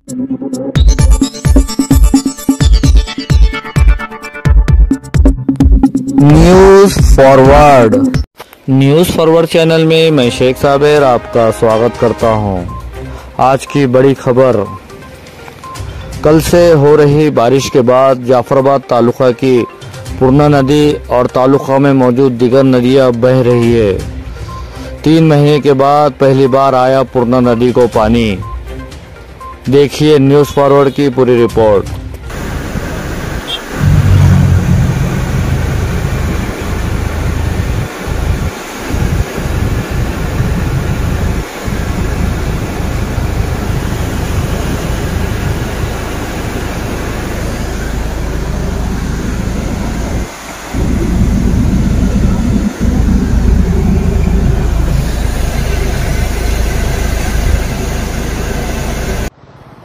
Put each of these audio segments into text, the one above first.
News forward channel में मैं शेख साबिर आपका स्वागत करता हूं। आज की बड़ी खबर, कल से हो रही बारिश के बाद जाफराबाद तालुका की पूर्णा नदी और तालुका में मौजूद दीगर नदियां बह रही है। 3 महीने के बाद पहली बार आया पूर्णा नदी को पानी। देखिए न्यूज़ फॉरवर्ड की पूरी रिपोर्ट।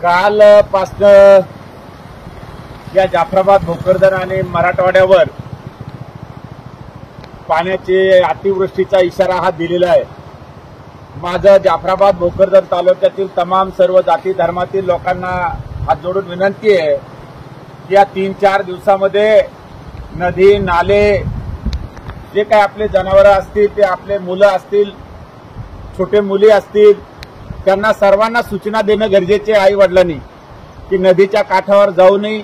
काल पासून या जाफराबाद भोकरदन आणि मराठवाड्यावर पाण्याची अतिवृष्टीचा इशारा हा दिलेला आहे। माझं जाफराबाद भोकरदन तालुक्यातील तमाम सर्व जाती धर्मातील लोकांना हात जोडून विनंती आहे की या 3-4 दिवसामध्ये नदी नाले जे काही आपले जनावरं असतील, ते आपले मुलं असतील, छोटे मुली असतील, त्यांना सर्वांना सूचना देणं गरजेचे आई वडिलांनी की नदीच्या काठावर जाऊ नये,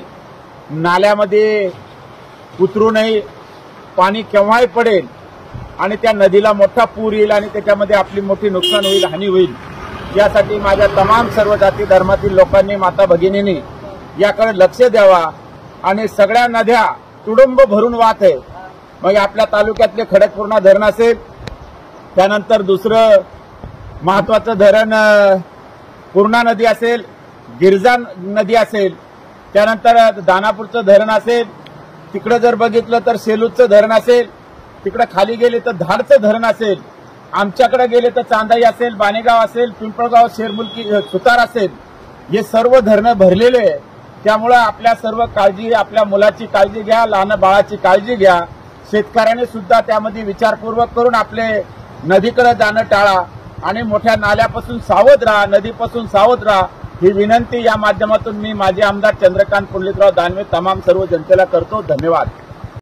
नाल्यामध्ये उतरू नये। पाणी केव्हाही पडेल आणि त्या नदीला मोठा पूर येईल आणि त्याच्यामध्ये आपली मोठी नुकसान होईल, हानी होईल। यासाठी माझ्या तमाम सर्व जाती धर्मातील लोकांनी, माता भगिनींनी याकडे लक्ष द्यावा आणि सगळ्या नद्या तुडुंब भरून वाहत आहे। मग आपल्या तालुक्यातले खडकपूर्णा धरण असेल, त्यानंतर दुसरं महत्वाचं धरण पूर्णा नदी असेल, गिरजा नदी असेल, त्यानंतर दानापूरचं धरण असेल, तिकडे जर बघितलं तर सेलूचं धरण असेल, तिकडे खाली गेले तर धाडचं धरण असेल, आमच्याकडे गेले तर चांदाई असेल, बाणेगाव असेल, पिंपळगाव, शेरमुलकी, सुतार असेल, हे सर्व धरणं भरलेले आहे। त्यामुळे आपल्या सर्व काळजी, आपल्या मुलाची काळजी घ्या, लहान बाळाची काळजी घ्या। शेतकऱ्याने सुद्धा त्यामध्ये विचारपूर्वक करून आपले नदीकडे जाणं टाळा आणि मोठ्या नाल्यापासून सावध राहा, नदीपासून सावध राहा, ही विनंती या माध्यमातून मी माजी आमदार चंद्रकांत पुंडलिकराव दानवे तमाम सर्व जनतेला करतो। धन्यवाद।